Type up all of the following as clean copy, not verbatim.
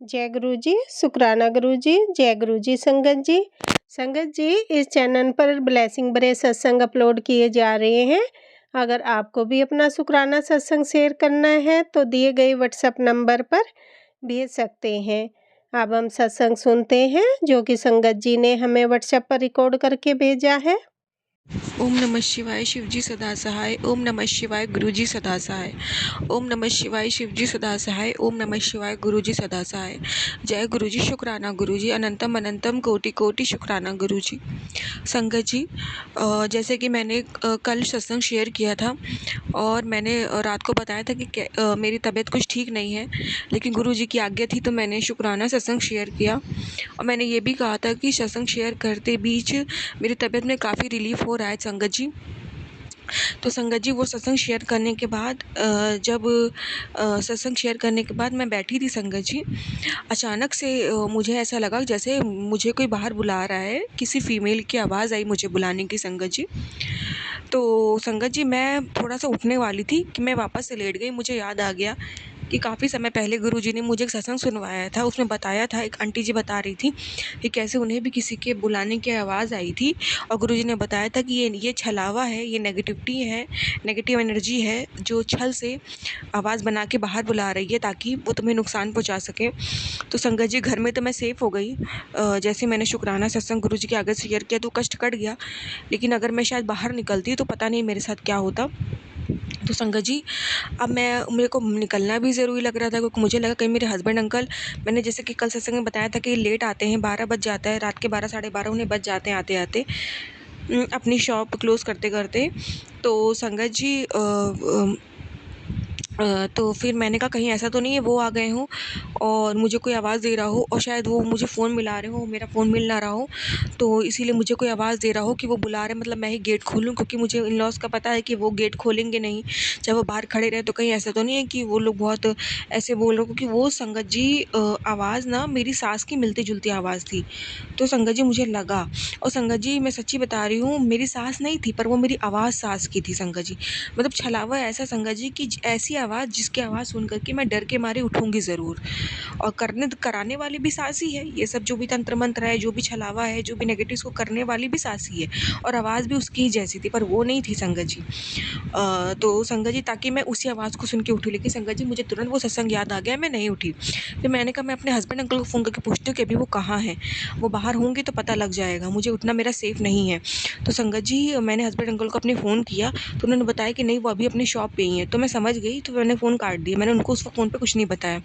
जय गुरु जी, शुक्राना गुरु जी, जय गुरु जी संगत जी। संगत जी, इस चैनल पर ब्लेसिंग भरे सत्संग अपलोड किए जा रहे हैं। अगर आपको भी अपना शुक्राना सत्संग शेयर करना है तो दिए गए व्हाट्सएप नंबर पर भेज सकते हैं। अब हम सत्संग सुनते हैं जो कि संगत जी ने हमें व्हाट्सएप पर रिकॉर्ड करके भेजा है। ओम नमः शिवाय शिवजी सदा सहाय। ओम नमः शिवाय गुरुजी सदा सहाय। ओम नमः शिवाय शिवजी सदा सहाय। ओम नमः शिवाय गुरुजी सदा सहाय। जय गुरुजी, शुक्राना गुरुजी, अनंतम अनंतम कोटि कोटि शुक्राना गुरुजी। संगत जी, जैसे कि मैंने कल सत्संग शेयर किया था और मैंने रात को बताया था कि मेरी तबीयत कुछ ठीक नहीं है, लेकिन गुरुजी की आज्ञा थी तो मैंने शुक्राना सत्संग शेयर किया। और मैंने ये भी कहा था कि सत्संग शेयर करते बीच मेरी तबीयत में काफ़ी रिलीफ हो रहा है संगत जी। तो संगत जी, वो सत्संग शेयर करने के बाद जब सत्संग शेयर करने के बाद मैं बैठी थी संगत जी, अचानक से मुझे ऐसा लगा जैसे मुझे कोई बाहर बुला रहा है। किसी फीमेल की आवाज़ आई मुझे बुलाने की संगत जी। तो संगत जी, मैं थोड़ा सा उठने वाली थी कि मैं वापस से लेट गई। मुझे याद आ गया कि काफ़ी समय पहले गुरुजी ने मुझे एक सत्संग सुनवाया था। उसमें बताया था, एक आंटी जी बता रही थी कि कैसे उन्हें भी किसी के बुलाने की आवाज़ आई थी और गुरुजी ने बताया था कि ये छलावा है, ये नेगेटिविटी है, नेगेटिव एनर्जी है जो छल से आवाज़ बना के बाहर बुला रही है ताकि वो तुम्हें नुकसान पहुंचा सके। तो संगत जी, घर में तो मैं सेफ़ हो गई। जैसे मैंने शुक्राना सत्संग गुरुजी के आगे शेयर किया तो कष्ट कट गया, लेकिन अगर मैं शायद बाहर निकलती तो पता नहीं मेरे साथ क्या होता। तो संगत जी, अब मेरे को निकलना भी ज़रूरी लग रहा था क्योंकि मुझे लगा कहीं मेरे हस्बैंड अंकल, मैंने जैसे कि कल सत्संग में बताया था कि लेट आते हैं, 12 बज जाता है, रात के 12 साढ़े 12 उन्हें बज जाते हैं आते-आते अपनी शॉप क्लोज़ करते-करते। तो संगत जी, तो फिर मैंने कहा कहीं ऐसा तो नहीं है वो आ गए हों और मुझे कोई आवाज़ दे रहा हो और शायद वो मुझे फ़ोन मिला रहे हो, मेरा फ़ोन मिल ना रहा हो, तो इसीलिए मुझे कोई आवाज़ दे रहा हो कि वो बुला रहे, मतलब मैं ही गेट खोलूँ, क्योंकि मुझे इन-लॉज़ का पता है कि वो गेट खोलेंगे नहीं। जब वो बाहर खड़े रहे तो कहीं ऐसा तो नहीं है कि वो लोग बहुत ऐसे बोल रहे हो, क्योंकि वो संगत जी आवाज़ ना मेरी सास की मिलती-जुलती आवाज़ थी। तो संगत जी मुझे लगा, और संगत जी मैं सच्ची बता रही हूँ, मेरी सास नहीं थी पर वो मेरी आवाज़ सास की थी संगत जी। मतलब छलावा ऐसा संगत जी कि ऐसी आवाज़ जिसकी आवाज़ सुन कर के मैं डर के मारे उठूँगी ज़रूर। और कराने वाली भी सास ही है। ये सब जो भी तंत्र मंत्र है, जो भी छलावा है, जो भी नेगेटिव्स को करने वाली भी सास ही है और आवाज़ भी उसकी ही जैसी थी, पर वो नहीं थी संगत जी। तो संगत जी, ताकि मैं उसी आवाज़ को सुन के उठी, लेकिन संगत जी मुझे तुरंत वो सत्संग याद आ गया, मैं नहीं उठी। फिर मैंने कहा मैं अपने हस्बैंड अंकल को फ़ोन करके पूछती हूँ कि अभी वो कहाँ हैं? वो बाहर होंगे तो पता लग जाएगा, मुझे उठना मेरा सेफ़ नहीं है। तो संगत जी, मैंने हस्बैंड अंकल को अपने फ़ोन किया तो उन्होंने बताया कि नहीं, वो अभी अपनी शॉप पे ही हैं। तो मैं समझ गई, तो मैंने फ़ोन काट दिया। मैंने उनको उस फ़ोन पे कुछ नहीं बताया।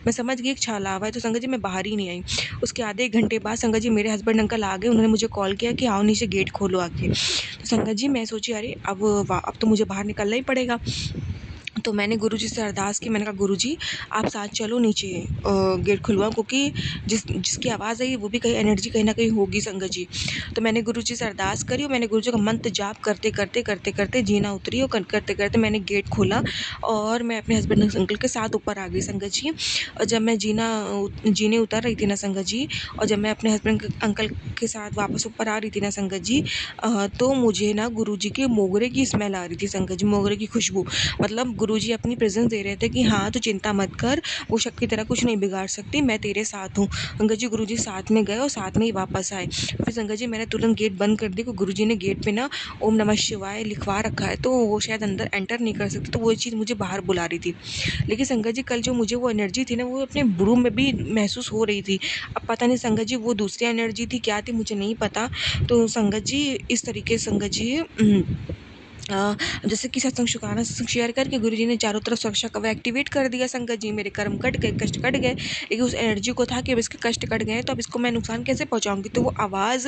मैं समझ गई एक छलावा है, तो संगत जी मैं बाहर ही नहीं आई। उसके आधे 1 घंटे बाद संगत जी मेरे हस्बैंड अंकल आ गए, उन्होंने मुझे कॉल किया कि आओ नीचे गेट खोलो आके। तो संगत जी मैं सोची अरे अब तो मुझे बाहर निकलना ही पड़ेगा। तो मैंने गुरुजी से अरदास की, मैंने कहा गुरुजी आप साथ चलो नीचे, गेट खुलवाओ, क्योंकि जिसकी आवाज़ आई वो भी कहीं एनर्जी कहीं न कहीं होगी संगत जी। तो मैंने गुरुजी से अरदास करी और मैंने गुरुजी का मंत्र जाप करते-करते जीना उतरी और करते-करते मैंने गेट खोला और मैं अपने हस्बैंड अंकल के साथ ऊपर आ गई संगत जी। और जब मैं जीने उतर रही थी ना संगत जी, और जब मैं अपने हस्बैंड अंकल के साथ वापस ऊपर आ रही थी ना संगत जी, तो मुझे ना गुरुजी के मोगरे की स्मेल आ रही थी संगत जी, मोगरे की खुशबू। मतलब गुरुजी अपनी प्रेज़ेंस दे रहे थे कि हाँ, तू चिंता मत कर, वो शक की तरह कुछ नहीं बिगाड़ सकती, मैं तेरे साथ हूँ। संगत जी, गुरुजी साथ में गए और साथ में ही वापस आए। फिर संगत जी मैंने तुरंत गेट बंद कर दी, क्योंकि गुरुजी ने गेट पे ना ओम नमः शिवाय लिखवा रखा है, तो वो शायद अंदर एंटर नहीं कर सकते, तो वो चीज़ मुझे बाहर बुला रही थी। लेकिन संगत जी, कल जो मुझे वो एनर्जी थी ना, वो अपने रूम में भी महसूस हो रही थी। अब पता नहीं संगत जी वो दूसरी एनर्जी थी, क्या थी, मुझे नहीं पता। तो संगत जी, इस तरीके से संगत जी, जैसे कि सत्संग शुक्राना सत्संग शेयर करके गुरुजी ने चारों तरफ सुरक्षा कवच एक्टिवेट कर दिया संगत जी। मेरे कर्म कट गए, कष्ट कट गए, लेकिन उस एनर्जी को था कि अब इसके कष्ट कट गए तो अब इसको मैं नुकसान कैसे पहुंचाऊंगी, तो वो आवाज़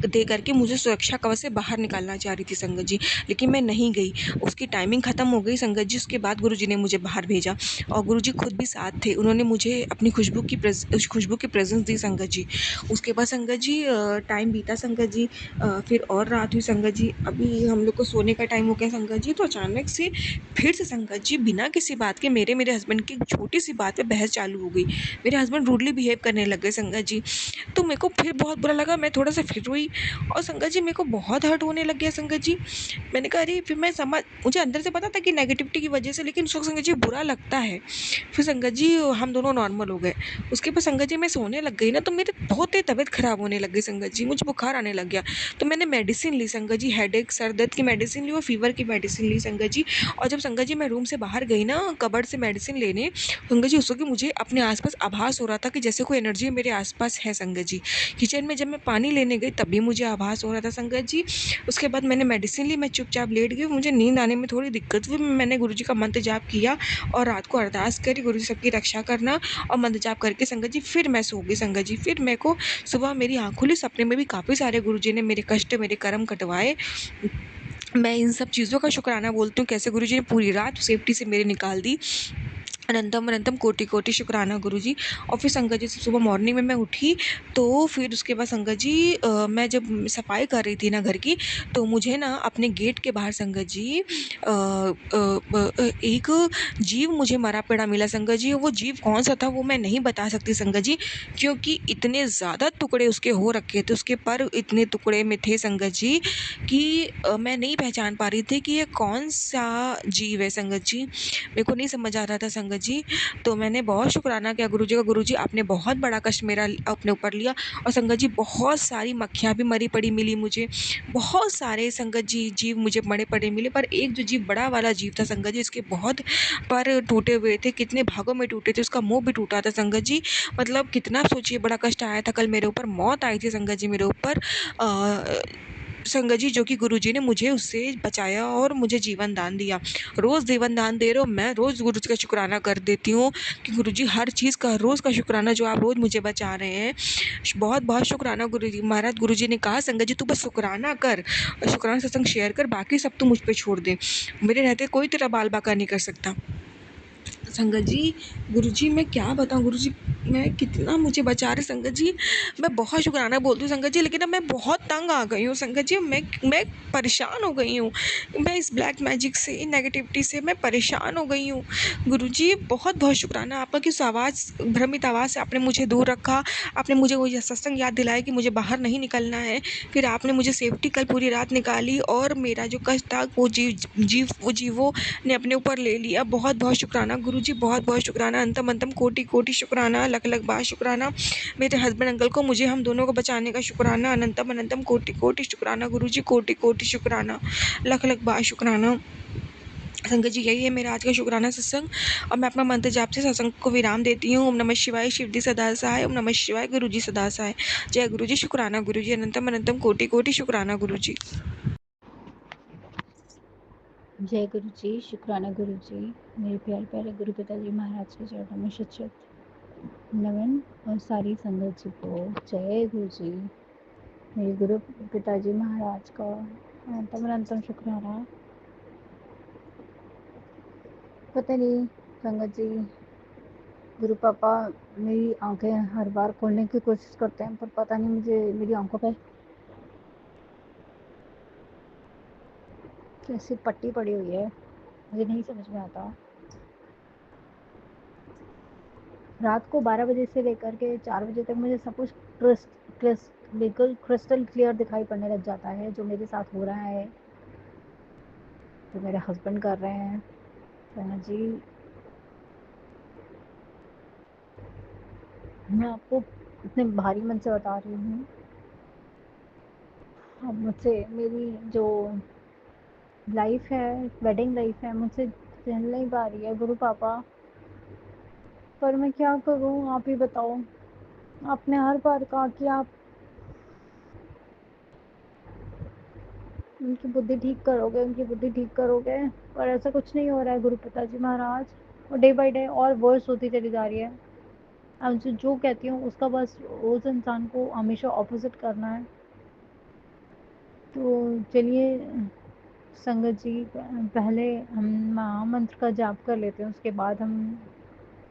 दे करके मुझे सुरक्षा कवच से बाहर निकालना चाह रही थी संगत जी, लेकिन मैं नहीं गई। उसकी टाइमिंग ख़त्म हो गई संगत जी। उसके बाद गुरुजी ने मुझे बाहर भेजा और गुरुजी खुद भी साथ थे। उन्होंने मुझे अपनी खुशबू की प्रेजेंस दी संगत जी। उसके बाद संगत जी टाइम बीता संगत जी, फिर और रात हुई संगत जी। अभी हम लोग को सोने का टाइम टाइम हो गया संगत जी, तो अचानक से फिर से संगत जी बिना किसी बात के मेरे हस्बैंड की छोटी सी बात पे बहस चालू हो गई। मेरे हस्बैंड रूडली बिहेव करने लग गए संगत जी। तो मेरे को फिर बहुत बुरा लगा, मैं थोड़ा सा फिर रोई और संगत जी मेरे को बहुत हर्ट होने लग गया संगत जी। मैंने कहा अरे, फिर मैं समझ, मुझे अंदर से पता था कि नेगेटिविटी की वजह से, लेकिन उसको संगत जी बुरा लगता है। फिर संगत जी हम दोनों नॉर्मल हो गए। उसके बाद संगत जी मैं सोने लग गई ना, तो मेरी बहुत तेज तबीयत खराब होने लग गई संगत जी, मुझे बुखार आने लग गया। तो मैंने मेडिसिन ली संगत जी, हेडेक सर दर्द की मेडिसिन ली और फीवर की मेडिसिन ली संगत जी। और जब संगत जी मैं रूम से बाहर गई ना कबर्ड से मेडिसिन लेने, संगत जी उस वक्त मुझे अपने आसपास आभास हो रहा था कि जैसे कोई एनर्जी मेरे आसपास है संगत जी। किचन में जब मैं पानी लेने गई तब भी मुझे आभास हो रहा था संगत जी। उसके बाद मैंने मेडिसिन ली, मैं चुपचाप लेट गई, मुझे नींद आने में थोड़ी दिक्कत हुई। मैंने गुरुजी का मंत्र जाप किया और रात को अरदास करी, गुरुजी सबकी रक्षा करना, और मंत्र जाप करके संगत जी फिर मैं सो गई संगत जी। फिर मेरे को सुबह मेरी आँख खुली, सपने में भी काफ़ी सारे गुरुजी ने मेरे कष्ट, मेरे कर्म कटवाए। मैं इन सब चीज़ों का शुक्राना बोलती हूँ, कैसे गुरुजी ने पूरी रात सेफ्टी से मेरी निकाल दी। अनंतम अनंतम कोटि कोटि शुक्राना गुरुजी। और फिर संगत जी से सुबह मॉर्निंग में मैं उठी, तो फिर उसके बाद संगत जी मैं जब सफाई कर रही थी ना घर की, तो मुझे ना अपने गेट के बाहर संगत जी एक जीव मुझे मरा पड़ा मिला संगत जी। वो जीव कौन सा था वो मैं नहीं बता सकती संगत जी, क्योंकि इतने ज़्यादा टुकड़े उसके हो रखे थे, उसके पर इतने टुकड़े में थे संगत जी कि मैं नहीं पहचान पा रही थी कि ये कौन सा जीव है संगत जी। मेरे को नहीं समझ आ रहा था संगत जी। तो मैंने बहुत शुक्राना किया गुरुजी का, गुरुजी आपने बहुत बड़ा कष्ट मेरा अपने ऊपर लिया। और संगत जी बहुत सारी मक्खियाँ भी मरी पड़ी मिली मुझे, बहुत सारे संगत जी जीव मुझे मरे पड़े मिले, पर एक जो जीव बड़ा वाला जीव था संगत जी, इसके बहुत पर टूटे हुए थे, कितने भागों में टूटे थे, उसका मुंह भी टूटा था संगत जी। मतलब कितना सोचिए बड़ा कष्ट आया था कल मेरे ऊपर, मौत आई थी संगत जी मेरे ऊपर। संगत जी जो कि गुरुजी ने मुझे उससे बचाया और मुझे जीवन दान दिया। रोज़ जीवन दान दे रहे हो, मैं रोज़ गुरुजी का शुक्राना कर देती हूँ कि गुरुजी हर चीज़ का रोज़ का शुक्राना, जो आप रोज़ मुझे बचा रहे हैं, बहुत बहुत शुक्राना गुरुजी। महाराज गुरुजी ने कहा संगत जी तू बस शुक्राना कर, शुक्राना सत्संग शेयर कर, बाकी सब तू मुझ पे छोड़ दे, मेरे रहते कोई तेरा बाल बाका नहीं कर सकता। संगत जी गुरुजी मैं क्या बताऊँ गुरुजी, मैं कितना मुझे बचा रहे संगत जी। मैं बहुत शुक्राना बोलती हूँ संगत जी, लेकिन अब मैं बहुत तंग आ गई हूँ संगत जी। मैं परेशान हो गई हूँ, मैं इस ब्लैक मैजिक से, इन नेगेटिविटी से मैं परेशान हो गई हूँ। गुरुजी बहुत बहुत शुक्राना आपका कि उस आवाज़, भ्रमित आवाज़ से आपने मुझे दूर रखा। आपने मुझे वो सत्संग याद दिलाया कि मुझे बाहर नहीं निकलना है। फिर आपने मुझे सेफ्टी कल पूरी रात निकाली और मेरा जो कष्ट था वो जीवों ने अपने ऊपर ले लिया। बहुत बहुत शुक्राना गुरुजी, बहुत बहुत शुक्राना, अंतम अंतम कोटि कोटि शुक्राना, लख लख बार शुक्राना मेरे हस्बैंड अंकल को, मुझे, हम दोनों को बचाने का शुक्राना। अनंतम अनंतम कोटि कोटि शुक्राना गुरुजी, कोटि कोटि शुक्राना, लख लख बार शुक्राना। संगत जी यही है मेरा आज का शुक्राना सत्संग। और मैं अपना मंत्र जाप से सत्संग को विराम देती हूँ। ओम नमः शिवाय, शिव जी सदा सहाय। ओम नमः शिवाय, गुरु जी सदा सहाय। जय गुरु जी, शुक्राना गुरु जी, अनंतम अनंतम कोटि कोटि शुक्राना गुरु जी। जय गुरु जी, शुक्राना गुरु जी। मेरे प्यारे प्यारे गुरु पिताजी महाराज के चरणों में शत शत नमन और सारी संगत जी को जय गुरु जी। मेरे गुरु पिताजी महाराज का अनंतम अनंतम शुक्राना। पता नहीं संगत जी, गुरु पापा मेरी आंखें हर बार खोलने की कोशिश करते हैं, पर पता नहीं मुझे मेरी आंखों पे कैसी पट्टी पड़ी हुई है, मुझे नहीं समझ में आता। रात को 12 बजे से लेकर के 4 बजे तक मुझे सब कुछ बिल्कुल क्रिस्टल क्लियर दिखाई पड़ने लग जाता है, जो मेरे साथ हो रहा है, जो मेरे हस्बैंड कर रहे हैं। तो जी मैं आपको इतने भारी मन से बता रही हूँ, अब मुझसे मेरी जो लाइफ है, वेडिंग लाइफ है, मुझसे चल नहीं पा रही है गुरु पापा। पर मैं क्या करूँ, आप ही बताओ। आपने हर बार कहा कि आप उनकी बुद्धि ठीक करोगे, उनकी बुद्धि ठीक करोगे, पर ऐसा कुछ नहीं हो रहा है गुरु पिताजी महाराज। और डे बाय डे और वर्स होती चली जा रही है। अब जो कहती हूँ उसका बस उस इंसान को हमेशा ऑपोजिट करना है। तो चलिए संगत जी, पहले हम महामंत्र का जाप कर लेते हैं, उसके बाद हम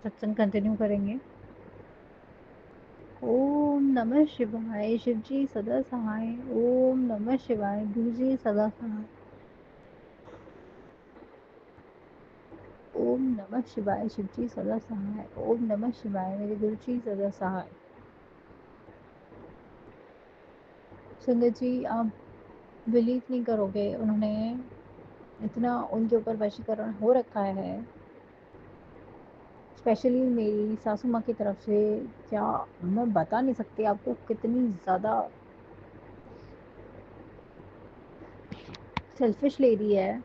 सत्संग कंटिन्यू करेंगे। ओम नमः शिवाय, शिव जी सदा सहाय। ओम नमः शिवाय, गुरु जी सदा सहाय। ओम नमः शिवाय, शिवजी सदा सहाय। ओम नमः शिवाय, मेरे गुरु जी सदा सहाय। संगत जी, आप बिलीव नहीं करोगे, उन्होंने इतना उनके ऊपर वशीकरण हो रखा है, स्पेशली मेरी सासू माँ की तरफ से। क्या मैं बता नहीं सकती आपको कितनी ज़्यादा सेल्फिश लेडी है।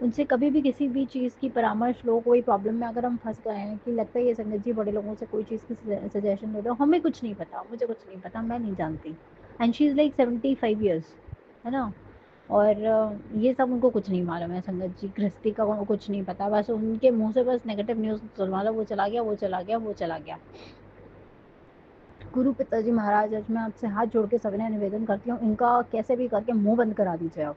उनसे कभी भी किसी भी चीज़ की परामर्श लो, कोई प्रॉब्लम में अगर हम फंस गए हैं कि लगता है ये संगत जी बड़े लोगों से कोई चीज़ की सजेशन ले दो, हमें कुछ नहीं पता, मुझे कुछ नहीं पता, मैं नहीं जानती। And she is like 75 years, है ना। और ये सब उनको कुछ नहीं मालूम है संगत जी, गृहस्थी का उनको कुछ नहीं पता। बस उनके मुंह से बस नेगेटिव न्यूज़ सुनवा लो, वो चला गया, वो चला गया, वो चला गया। गुरु पिताजी महाराज, आज मैं आपसे हाथ जोड़ के सविनय निवेदन करती हूँ, इनका कैसे भी करके मुंह बंद करा दीजिए आप।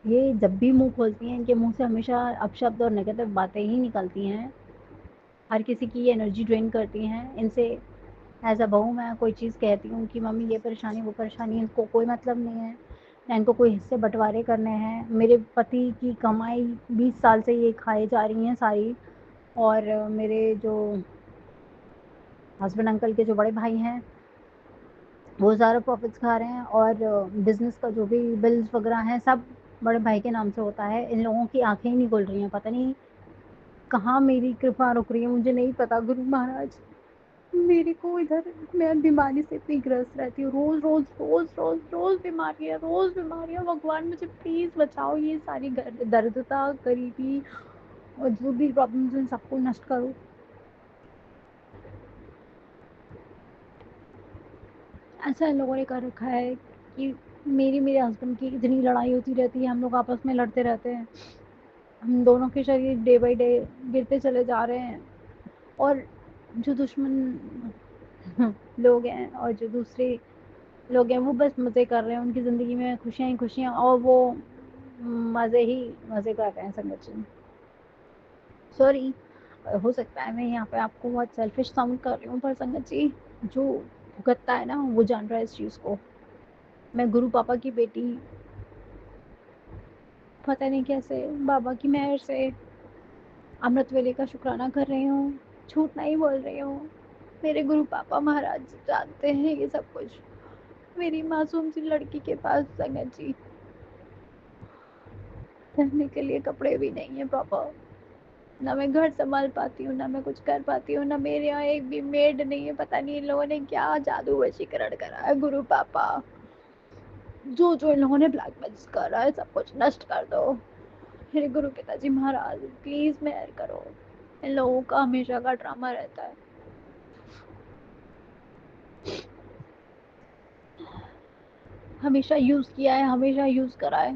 ये जब भी मुंह खोलती हैं, इनके मुंह से हमेशा अपशब्द और नेगेटिव बातें ही निकलती हैं। हर किसी की ये एनर्जी ड्रेन करती हैं। इनसे एज अ बहू मैं कोई चीज़ कहती हूँ कि मम्मी ये परेशानी वो परेशानी, इनको कोई मतलब नहीं है, ना इनको कोई हिस्से बंटवारे करने हैं। मेरे पति की कमाई 20 साल से ये खाए जा रही हैं सारी, और मेरे जो हस्बैंड अंकल के जो बड़े भाई हैं वो ज़्यादा प्रॉफिट्स खा रहे हैं, और बिज़नेस का जो भी बिल्स वगैरह हैं सब बड़े भाई के नाम से होता है। इन लोगों की आंखें ही नहीं खुल रही हैं, पता नहीं कहाँ मेरी कृपा रुक रही है, मुझे नहीं पता। गुरु महाराज, मेरे को इधर मैं बीमारी से इतनी ग्रस्त रहती हूँ, रोज़ रोज़ रोज़ रोज़ रोज़ बीमारियाँ, रोज़ बीमारियाँ। भगवान मुझे प्लीज़ बचाओ, ये सारी दरिद्रता, गरीबी और जो भी प्रॉब्लम्स हैं सबको नष्ट करो। ऐसा इन लोगों ने कर रखा है कि मेरे हस्बैंड की इतनी लड़ाई होती रहती है, हम लोग आपस में लड़ते रहते हैं, हम दोनों के शरीर डे बाय डे गिरते चले जा रहे हैं। और जो दुश्मन लोग हैं और जो दूसरे लोग हैं वो बस मज़े कर रहे हैं, उनकी ज़िंदगी में खुशियाँ ही खुशियाँ, और वो मज़े ही मज़े कर रहे हैं संगत जी। सॉरी, हो सकता है मैं यहाँ पे आपको बहुत सेल्फिश साउंड कर रही हूँ, पर संगत जी जो भुगतता है ना वो जान रहा है इस चीज़ को। मैं गुरु पापा की बेटी, पता नहीं कैसे बाबा की मेहर से अमृत वेले का शुक्राना कर रही हूँ, झूठ नहीं बोल रही हूँ। मेरे गुरु पापा महाराज जानते हैं ये सब कुछ। मेरी मासूम सी लड़की के पास संगत जी पहनने के लिए कपड़े भी नहीं है प्रॉपर, ना मैं घर संभाल पाती हूँ, ना मैं कुछ कर पाती हूँ, ना मेरे यहाँ एक भी मेड नहीं है। पता नहीं इन लोगों ने क्या जादू वशीकरण करा है। गुरु पापा, जो जो इन लोगों ने ब्लैक मैजिक करा है सब कुछ नष्ट कर दो। मेरे गुरु पिताजी महाराज प्लीज मेहर करो। इन लोगों का हमेशा का ड्रामा रहता है। हमेशा यूज किया है, हमेशा यूज करा है।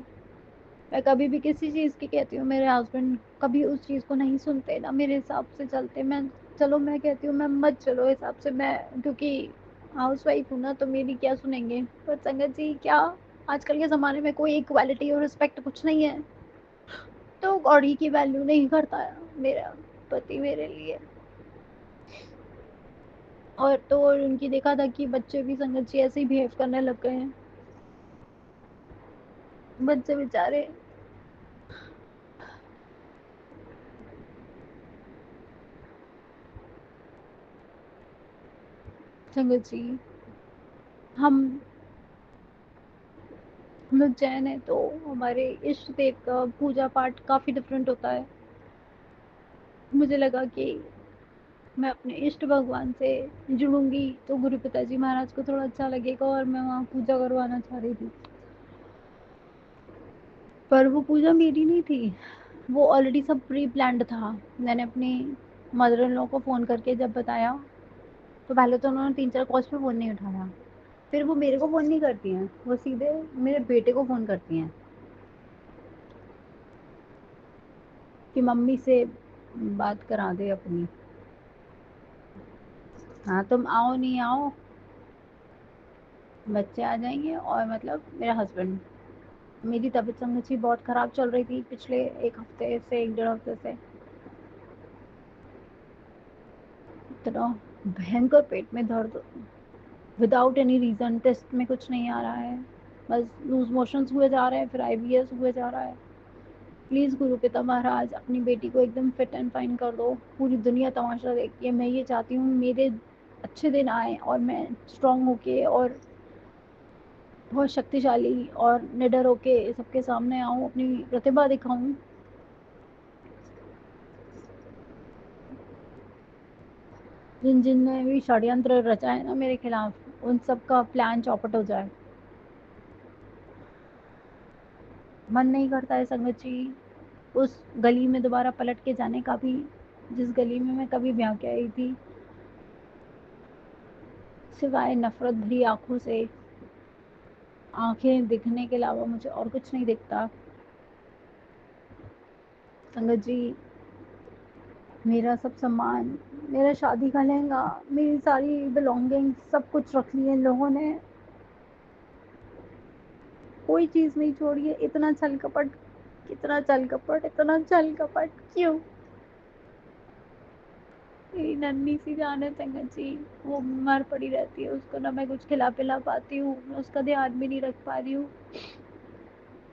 मैं कभी भी किसी चीज़ की कहती हूँ, मेरे हस्बैंड कभी उस चीज़ को नहीं सुनते, ना मेरे हिसाब से चलते। मैं कहती हूँ मैं मत चलो हिसाब से, मैं क्योंकि हाउस वाइफ हूँ ना, तो मेरी क्या सुनेंगे। पर संगत जी क्या, आजकल के ज़माने में कोई इक्वालिटी और रिस्पेक्ट कुछ नहीं है, तो गॉडी की वैल्यू नहीं करता है मेरा पति मेरे लिए। और तो और उनकी देखा था कि बच्चे भी संगत जी ऐसे ही बिहेव करने लग गए हैं, बच्चे बेचारे। संगत जी हम लोग जैन है, तो हमारे इष्ट देव का पूजा पाठ काफ़ी डिफरेंट होता है। मुझे लगा कि मैं अपने इष्ट भगवान से जुड़ूंगी तो गुरु पिताजी महाराज को थोड़ा अच्छा लगेगा, और मैं वहाँ पूजा करवाना चाह रही थी। पर वो पूजा मेरी नहीं थी, वो ऑलरेडी सब प्री प्लान्ड था। मैंने अपनी मदर इन लॉ को फ़ोन करके जब बताया, तो पहले तो उन्होंने 3-4 कॉल्स पे फ़ोन नहीं उठाया। फिर वो मेरे को फ़ोन नहीं करती हैं, वो सीधे मेरे बेटे को फ़ोन करती हैं कि मम्मी से बात करा दे अपनी। हाँ तुम आओ नहीं आओ, बच्चे आ जाएंगे। और मतलब मेरा हस्बैंड, मेरी तबीयत संगत जी बहुत ख़राब चल रही थी पिछले 1 हफ्ते से, 1 डेढ़ हफ्ते से। इतना भयंकर पेट में दर्द, विदाउट एनी रीज़न, टेस्ट में कुछ नहीं आ रहा है, बस लूज मोशंस हुए जा रहे हैं, फिर आईबीएस हुए जा रहा है। प्लीज़ गुरु पिता महाराज अपनी बेटी को एकदम फिट एंड फाइन कर दो। पूरी दुनिया तमाशा देखती है, मैं ये चाहती हूँ मेरे अच्छे दिन आए और मैं स्ट्रांग होके और बहुत शक्तिशाली और निडर होके सबके सामने आऊँ, अपनी प्रतिभा दिखाऊँ। जिन जिन ने भी षड्यंत्र रचा है ना मेरे खिलाफ, उन सब का प्लान चौपट हो जाए। मन नहीं करता है संगत जी उस गली में दोबारा पलट के जाने का भी, जिस गली में मैं कभी ब्याह के आई थी। सिवाय नफरत भरी आंखों से आंखें दिखने के अलावा मुझे और कुछ नहीं दिखता। संगत जी मेरा सब सामान, मेरा शादी का लहंगा, मेरी सारी बिलोंगिंग सब कुछ रख लिए इन लोगों ने। कोई चीज नहीं छोड़ी है। इतना छल कपट, कितना छल कपट, इतना छल कपट क्यों? मेरी नन्ही सी जान है संगत जी, वो बीमार पड़ी रहती है, उसको ना मैं कुछ खिला पिला पाती हूँ, मैं उसका ध्यान भी नहीं रख पा रही हूँ।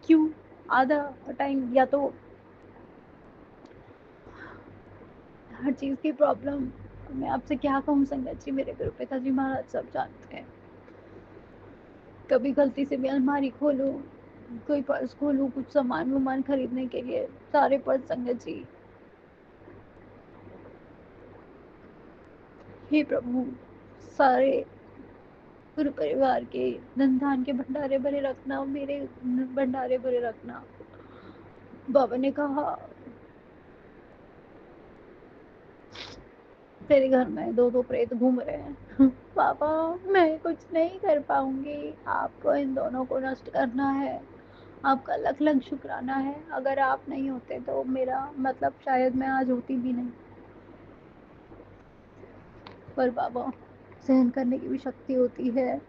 क्यों? आधा टाइम या तो हर चीज की प्रॉब्लम। मैं आपसे क्या कहूँ संगत जी, मेरे गुरु पिताजी महाराज सब जानते हैं। कभी गलती से भी अलमारी खोलूं, कोई पर्स खोलूं कुछ सामान वामान खरीदने के लिए, सारे पर्स संगत जी। हे प्रभु, सारे गुरु परिवार के धन धान के भंडारे भरे रखना, मेरे भंडारे भरे रखना। बाबा ने कहा तेरे घर में दो दो प्रेत घूम रहे हैं। पापा मैं कुछ नहीं कर पाऊंगी, आपको इन दोनों को नष्ट करना है। आपका लख लख शुक्राना है, अगर आप नहीं होते तो मेरा मतलब शायद मैं आज होती भी नहीं। पर बाबा सहन करने की भी शक्ति होती है।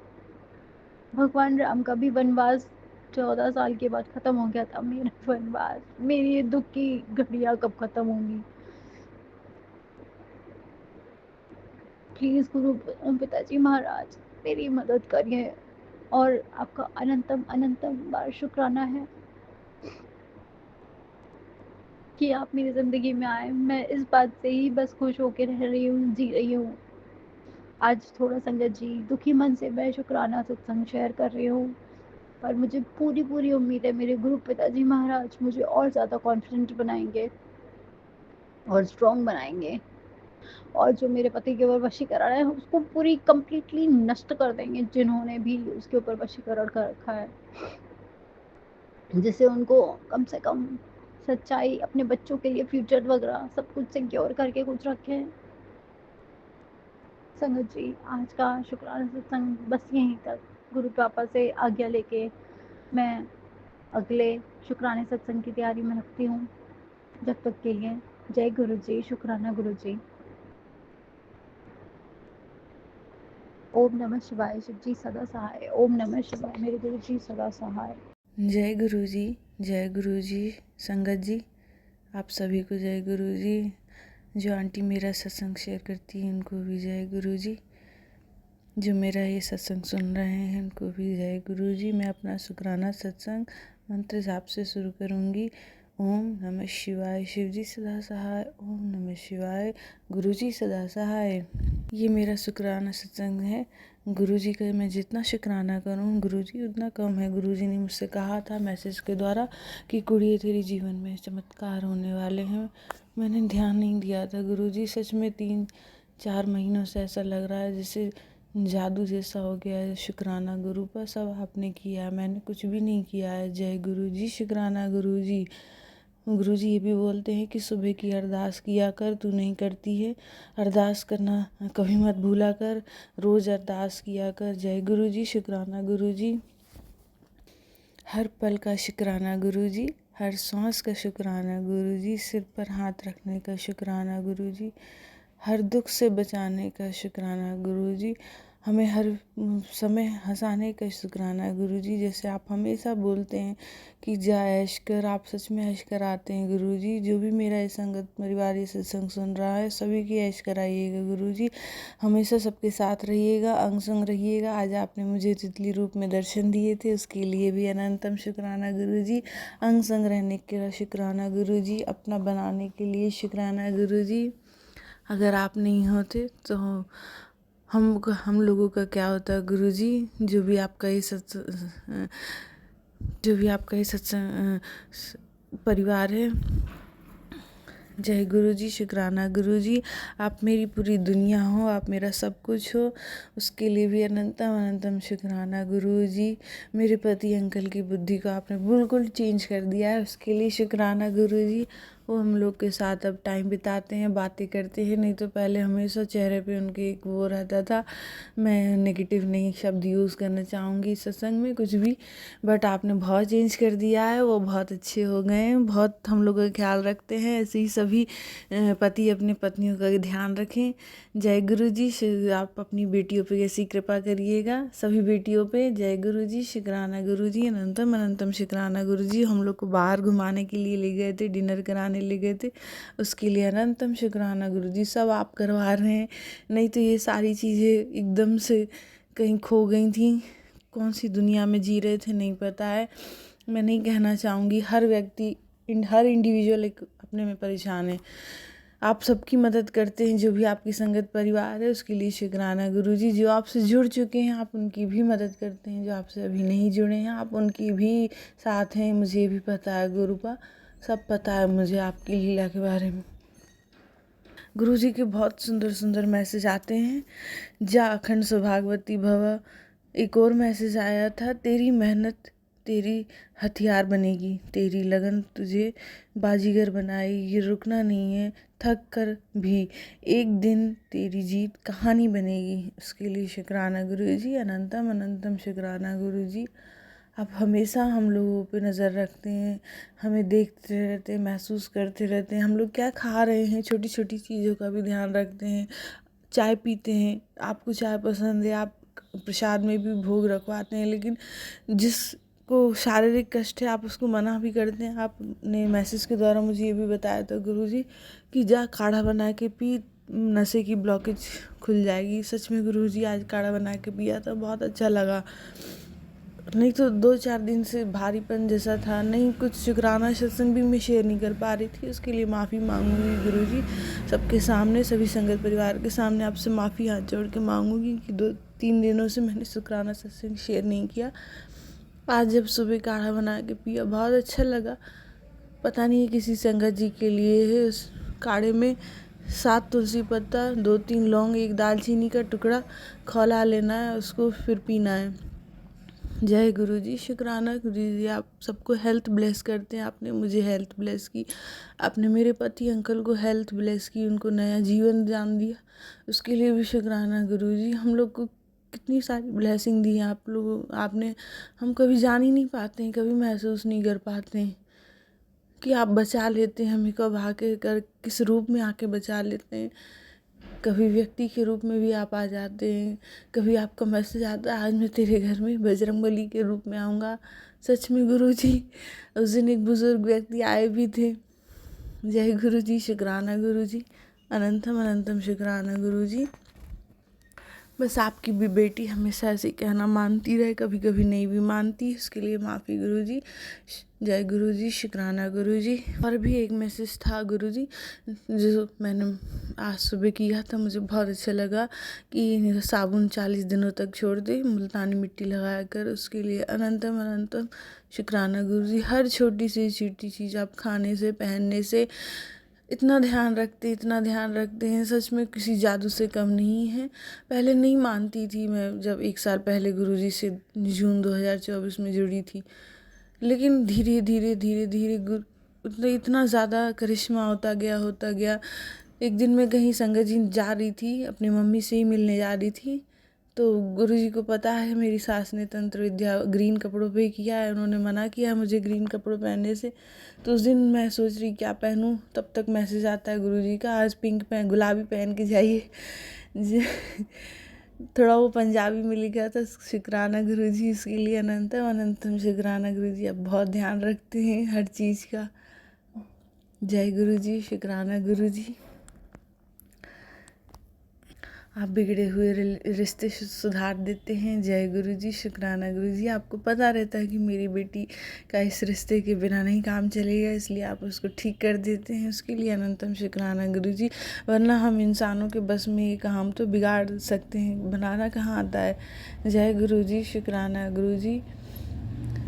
भगवान राम का भी वनवास 14 साल के बाद खत्म हो गया था। मेरा वनवास, मेरी ये दुख की घड़ियां कब खत्म होंगी? प्लीज गुरु पिताजी महाराज मेरी मदद करिए, और आपका अनंतम अनंतम बार शुक्राना है कि आप मेरी जिंदगी में आए। मैं इस बात से ही बस खुश होकर रह रही हूँ, जी रही हूँ। आज थोड़ा संगत जी दुखी मन से मैं शुक्राना सत्संग शेयर कर रही हूँ, पर मुझे पूरी पूरी उम्मीद है मेरे गुरु पिताजी महाराज मुझे और ज़्यादा कॉन्फिडेंट बनाएंगे और स्ट्रॉन्ग बनाएंगे, और जो मेरे पति के ऊपर वशीकरण है उसको पूरी कंप्लीटली नष्ट कर देंगे, जिन्होंने भी उसके ऊपर वशीकरण कर रखा है, जिससे उनको कम से कम सच्चाई, अपने बच्चों के लिए फ्यूचर वगैरह सब कुछ सिक्योर करके कुछ रखें। संगत जी आज का शुक्राना सत्संग बस यहीं तक। गुरु पापा से आज्ञा लेके मैं अगले शुक्राने सत्संग की तैयारी में रखती हूँ। जब तक के लिए जय गुरु जी, शुक्राना गुरु जी। ओम नमः शिवाय, शिव जी सदा सहाय। ओम नमः शिवाय, मेरे गुरु जी सदा सहाय। जय गुरु जी, जय गुरु जी। संगत जी आप सभी को जय गुरु जी। जो आंटी मेरा सत्संग शेयर करती हैं उनको भी जय गुरु जी। जो मेरा ये सत्संग सुन रहे हैं उनको भी जय गुरु जी। मैं अपना शुक्राना सत्संग मंत्र जाप से शुरू करूँगी। ओम नमः शिवाय, शिव जी सदा सहाय। ओम नमः शिवाय, गुरु जी सदा सहाय। ये मेरा शुक्राना सत्संग है। गुरु जी का मैं जितना शुक्राना करूँ गुरु जी उतना कम है। गुरु जी ने मुझसे कहा था मैसेज के द्वारा कि कुड़िए तेरे जीवन में चमत्कार होने वाले हैं। मैंने ध्यान नहीं दिया था। गुरु जी सच में 3-4 महीनों से ऐसा लग रहा है जैसे जादू जैसा हो गया है। शुक्राना गुरु पर सब आपने किया, मैंने कुछ भी नहीं किया है। जय गुरु जी, शुक्राना गुरु जी। गुरु जी ये भी बोलते हैं कि सुबह की अरदास किया कर, तू नहीं करती है। अरदास करना कभी मत भूला कर, रोज़ अरदास किया कर। जय गुरु जी, शुक्राना गुरु जी। हर पल का शुक्राना गुरु जी, हर सांस का शुक्राना गुरु जी। सिर पर हाथ रखने का शुक्राना गुरु जी, हर दुख से बचाने का शुक्राना गुरु जी, हमें हर समय हंसाने का शुक्राना है गुरुजी। जैसे आप हमेशा बोलते हैं कि जा ऐश कर, आप सच में ऐश कराते हैं गुरुजी। जो भी मेरा ये संगत परिवार ये सत्संग सुन रहा है सभी की ऐश कराइएगा गुरुजी। हमेशा सबके साथ रहिएगा, अंग संग रहिएगा। आज आपने मुझे तितली रूप में दर्शन दिए थे, उसके लिए भी अनंतम शुक्राना गुरुजी। अंग संग रहने के लिए शुक्राना गुरुजी। अपना बनाने के लिए शुक्राना गुरुजी। अगर आप नहीं होते तो हम लोगों का क्या होता है गुरुजी। जो भी आपका ये सत्संग परिवार है, जय गुरुजी, शुक्राना गुरुजी। आप मेरी पूरी दुनिया हो, आप मेरा सब कुछ हो, उसके लिए भी अनंतम अनंतम शुक्राना गुरुजी। मेरे पति अंकल की बुद्धि को आपने बिल्कुल चेंज कर दिया है, उसके लिए शुक्राना गुरुजी। वो हम लोग के साथ अब टाइम बिताते हैं, बातें करते हैं। नहीं तो पहले हमेशा चेहरे पे उनके एक वो रहता था। मैं नेगेटिव नहीं शब्द यूज़ करना चाहूँगी सत्संग में कुछ भी, बट आपने बहुत चेंज कर दिया है। वो बहुत अच्छे हो गए हैं, बहुत हम लोगों का ख्याल रखते हैं। ऐसे ही सभी पति अपनी पत्नियों का ध्यान रखें। जय गुरुजी। आप अपनी बेटियों पे ऐसी कृपा करिएगा, सभी बेटियों पे। जय गुरुजी, शुक्राना गुरुजी, अनंतम अनंतम शुक्राना गुरुजी। हम लोग को बाहर घुमाने के लिए ले गए थे, डिनर कराने ले गए थे, उसके लिए अनंतम शुक्राना गुरुजी। सब आप करवा रहे हैं, नहीं तो ये सारी चीज़ें एकदम से कहीं खो गई थी। कौन सी दुनिया में जी रहे थे नहीं पता है। मैं नहीं कहना चाहूँगी, हर व्यक्ति हर इंडिविजुअल एक अपने में परेशान है। आप सबकी मदद करते हैं, जो भी आपकी संगत परिवार है उसके लिए शुक्राना गुरुजी। जो आपसे जुड़ चुके हैं आप उनकी भी मदद करते हैं, जो आपसे अभी नहीं जुड़े हैं आप उनकी भी साथ हैं। मुझे भी पता है गुरुपा, सब पता है मुझे आपकी लीला के बारे में। गुरुजी के बहुत सुंदर सुंदर मैसेज आते हैं। जा अखंड सौभाग्यवती भव। एक और मैसेज आया था, तेरी मेहनत तेरी हथियार बनेगी, तेरी लगन तुझे बाजीगर बनाएगी। रुकना नहीं है, थक कर भी एक दिन तेरी जीत कहानी बनेगी। उसके लिए शुक्राना गुरुजी, अनंतम अनंतम शुक्राना गुरुजी। आप हमेशा हम लोगों पे नज़र रखते हैं, हमें देखते रहते हैं, महसूस करते रहते हैं हम लोग क्या खा रहे हैं, छोटी छोटी चीज़ों का भी ध्यान रखते हैं। चाय पीते हैं, आपको चाय पसंद है, आप प्रसाद में भी भोग रखवाते हैं, लेकिन जिसको शारीरिक कष्ट है आप उसको मना भी करते हैं। आपने मैसेज के द्वारा मुझे ये भी बताया था गुरुजी कि जा काढ़ा बना के पी, नशे की ब्लॉकेज खुल जाएगी। सच में गुरुजी आज काढ़ा बना के पिया था, बहुत अच्छा लगा। नहीं तो 2-4 दिन से भारीपन जैसा था, नहीं कुछ शुक्राना सत्संग भी मैं शेयर नहीं कर पा रही थी। उसके लिए माफ़ी मांगूंगी गुरुजी, सबके सामने, सभी संगत परिवार के सामने आपसे माफ़ी हाथ जोड़ के मांगूंगी कि 2-3 दिनों से मैंने शुक्राना सत्संग शेयर नहीं किया। आज जब सुबह काढ़ा बना के पिया बहुत अच्छा लगा। पता नहीं किसी संगत जी के लिए है। उस काढ़े में 7 तुलसी पत्ता, 2-3 लौंग, 1 दालचीनी का टुकड़ा खौला लेना है, उसको फिर पीना है। जय गुरुजी, शुक्राना गुरुजी। आप सबको हेल्थ ब्लेस करते हैं, आपने मुझे हेल्थ ब्लेस की, आपने मेरे पति अंकल को हेल्थ ब्लेस की, उनको नया जीवन दान दिया, उसके लिए भी शुक्राना गुरुजी। हम लोग को कितनी सारी ब्लेसिंग दी है आप लोग, आपने, हम कभी जान ही नहीं पाते हैं, कभी महसूस नहीं कर पाते हैं कि आप बचा लेते हैं हमें, कब आके कर किस रूप में आके बचा लेते हैं। कभी व्यक्ति के रूप में भी आप आ जाते हैं, कभी आपका मैसेज आता है आज मैं तेरे घर में बजरंगबली के रूप में आऊँगा। सच में गुरुजी, उस दिन एक बुजुर्ग व्यक्ति आए भी थे। जय गुरुजी, शुक्राना गुरुजी, अनंतम अनंतम शुक्राना गुरुजी। बस आपकी भी बेटी हमेशा ऐसे कहना मानती रहे, कभी कभी नहीं भी मानती, उसके लिए माफ़ी गुरुजी। जय गुरुजी, शुक्राना गुरुजी। और भी एक मैसेज था गुरुजी जो मैंने आज सुबह किया था, मुझे बहुत अच्छा लगा कि साबुन 40 दिनों तक छोड़ दे मुल्तानी मिट्टी लगा कर, उसके लिए अनंतम अनंतम शुक्राना गुरुजी। हर छोटी सी छोटी चीज़ आप खाने से पहनने से इतना ध्यान रखते हैं, सच में किसी जादू से कम नहीं है। पहले नहीं मानती थी मैं, जब 1 साल पहले गुरुजी से जून 2024 में जुड़ी थी, लेकिन धीरे धीरे इतना ज़्यादा करिश्मा होता गया। एक दिन मैं कहीं संगत जी जा रही थी, अपनी मम्मी से ही मिलने जा रही थी, तो गुरुजी को पता है मेरी सास ने तंत्र विद्या ग्रीन कपड़ों पे किया है, उन्होंने मना किया मुझे ग्रीन कपड़े पहनने से। तो उस दिन मैं सोच रही क्या पहनूं, तब तक मैसेज आता है गुरुजी का आज पिंक गुलाबी पहन के जाइए। थोड़ा वो पंजाबी में लिखा था शुक्राना गुरुजी, इसके लिए अनंतम अनंतम शुक्राना गुरुजी। आप बहुत ध्यान रखते हैं हर चीज़ का। जय गुरुजी, शुक्राना गुरुजी। आप बिगड़े हुए रिश्ते सुधार देते हैं। जय गुरुजी, शुक्राना गुरुजी। आपको पता रहता है कि मेरी बेटी का इस रिश्ते के बिना नहीं काम चलेगा, इसलिए आप उसको ठीक कर देते हैं। उसके लिए अनंतम शुक्राना गुरुजी। वरना हम इंसानों के बस में ये काम तो बिगाड़ सकते हैं, बनाना कहाँ आता है। जय गुरुजी, शुक्राना गुरुजी।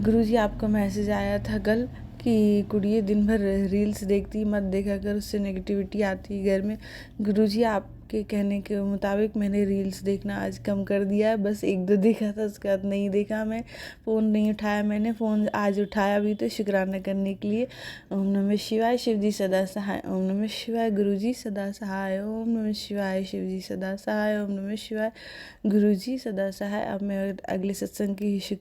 गुरुजी, आपका मैसेज आया था कल कि कुड़िए दिन भर रील्स देखती, मत देखा कर, उससे नेगेटिविटी आती है घर में। गुरुजी, आपके कहने के मुताबिक मैंने रील्स देखना आज कम कर दिया है। बस 1-2 देखा था, उसके बाद नहीं देखा। मैं फ़ोन नहीं उठाया, मैंने फ़ोन आज उठाया भी तो शुक्राना करने के लिए। ओम नमः शिवाय, शिव जी सदा सहाय। ओम नमः शिवाय, गुरुजी सदा सहाय। ओम नमः शिवाय, शिव जी सदा सहाय। ओम नमः शिवाय, गुरुजी सदा सहाय। अब मैं अगले सत्संग की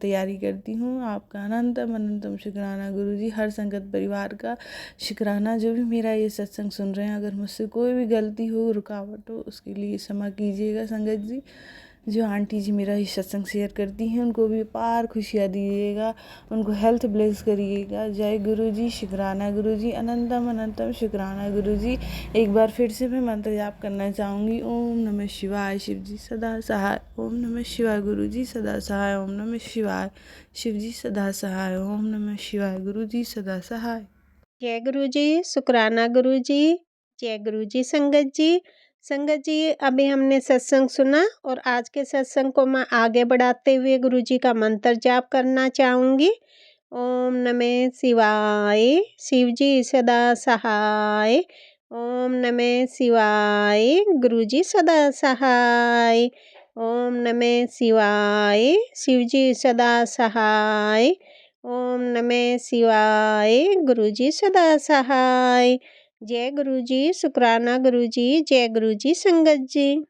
तैयारी करती हूँ। आपका अनंतम अनंतम शुक्राना गुरुजी। हर संगत परिवार का शुक्राना, जो भी मेरा ये सत्संग सुन रहे हैं। अगर मुझसे कोई भी गलती हो, रुकावट हो, उसके लिए क्षमा कीजिएगा संगत जी। जो आंटी जी मेरा ये सत्संग शेयर करती हैं, उनको भी पार खुशियाँ दीजिएगा, उनको हेल्थ ब्लेस करिएगा। जय गुरुजी, शुक्राना गुरुजी, अनंतम अनंतम शुक्राना गुरुजी। एक बार फिर से मैं मंत्र जाप करना चाहूँगी। ओम नमः शिवाय, शिव जी सदा सहाय। ओम नमः शिवाय, गुरुजी सदा सहाय। ओम नमः शिवाय, शिव जी सदा सहाय। ओम नमः शिवाय, गुरुजी सदा सहाय। जय गुरुजी, शुक्राना गुरुजी। जय गुरुजी संगत जी। संगत जी, अभी हमने सत्संग सुना और आज के सत्संग को मैं आगे बढ़ाते हुए गुरुजी का मंत्र जाप करना चाहूँगी। ओम नमः शिवाय, शिव जी सदा सहाय। ओम नमः शिवाय, गुरुजी सदा सहाय। ओम नमः शिवाय, शिव जी सदा सहाय। ओम नमः शिवाय, गुरुजी सदा सहाय। जय गुरुजी, शुक्राना गुरुजी। जय गुरुजी संगत जी।